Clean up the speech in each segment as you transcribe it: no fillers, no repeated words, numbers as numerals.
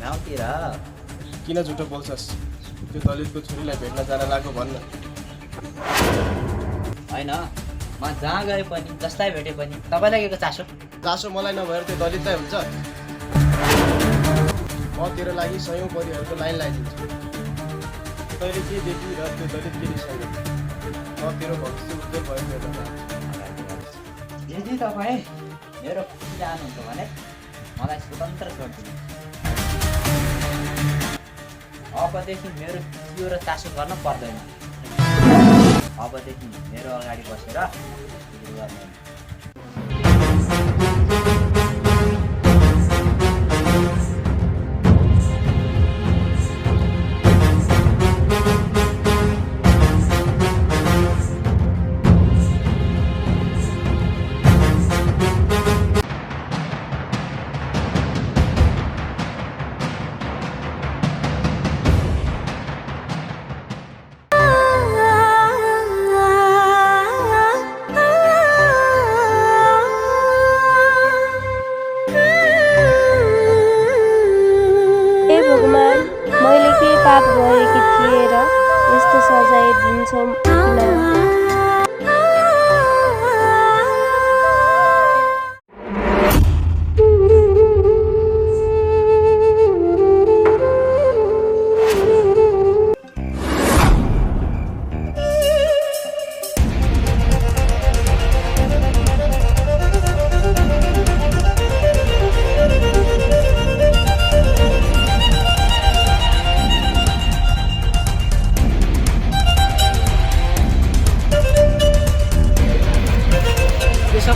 गाउँतिर किन झुटो बोल्छस्? त्यो दलितको छोरीलाई भेट्न जान लाग्यो भन्न। होइन, म जहाँ गए पनि जसलाई भेटे पनि तपाईँलाई के को चासो? चासो मलाई नभएर त्यो दलितलाई हुन्छ? म तेरो लागि सयौँ परिहरूको लाइन लगाइदिन्छु। तैँले के देखि र त्यो दलित केटीसँग म तेरो भविष्य उज्जवल भयो हेर्न चाहन्छु। यदि तपाईँ मेरो खुसी चाहनुहुन्छ भने मलाई स्वतन्त्र छोडिदिनु। अबदेखि मेरो त्यो र चासो गर्न पर्दैन। अबदेखि मेरो अगाडि बसेर सुरु गर्ने। मैले के पाप गरेकी थिएँ र यस्तो सजाय दिन्छौ किन?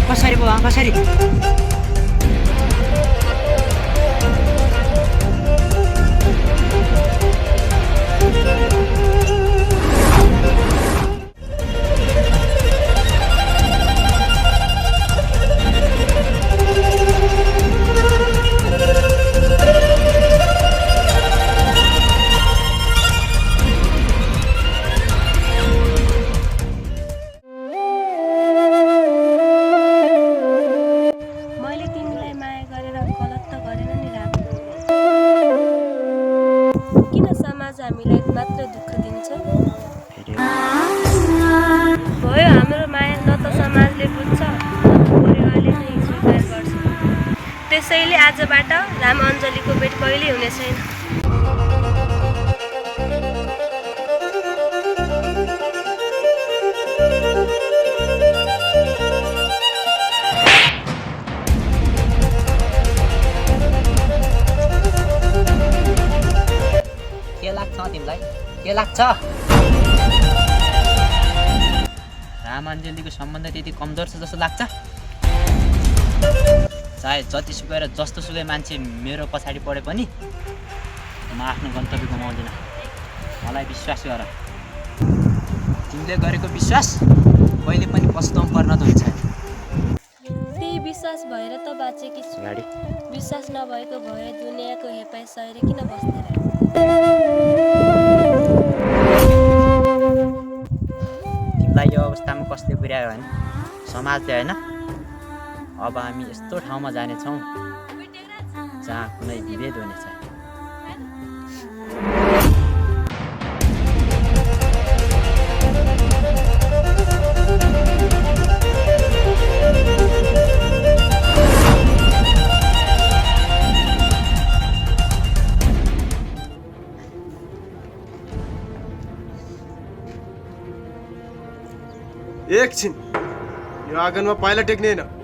कसरी भयो कसरी? किन समाज हामीलाई मात्र दुःख दिन्छ? भयो हाम्रो माया न त समाजले बुझ्छ न त परिवारले नै स्वीकार गर्छ। त्यसैले आजबाट राम अञ्जलीको भेट कहिल्यै हुने छैन। के लाग्छ तिमीलाई? के लाग्छ? राम अञ्जलीको सम्बन्ध त्यति कमजोर छ जस्तो लाग्छ? चाहे जतिसुकै र जस्तोसुकै मान्छे मेरो पछाडि पढे पनि म आफ्नो गन्तव्य गुमाउँदिनँ। मलाई विश्वास गर। तिमीले गरेको विश्वास कहिले पनि पस्ताउनु पर्न हुन्छ। त्यही विश्वास भएर त बाँचेकी छु। विश्वास नभएको भए दुनियाँको हेपाइ सहेर किन बस्दै रहे? तिमीलाई यो अवस्थामा कसले पुर्यायो भने? समाजले होइन। अब हामी यस्तो ठाउँमा जानेछौँ जहाँ कुनै विभेद हुने छैन। एकछिन, यो आँगनमा पाइला टेक्ने होइन।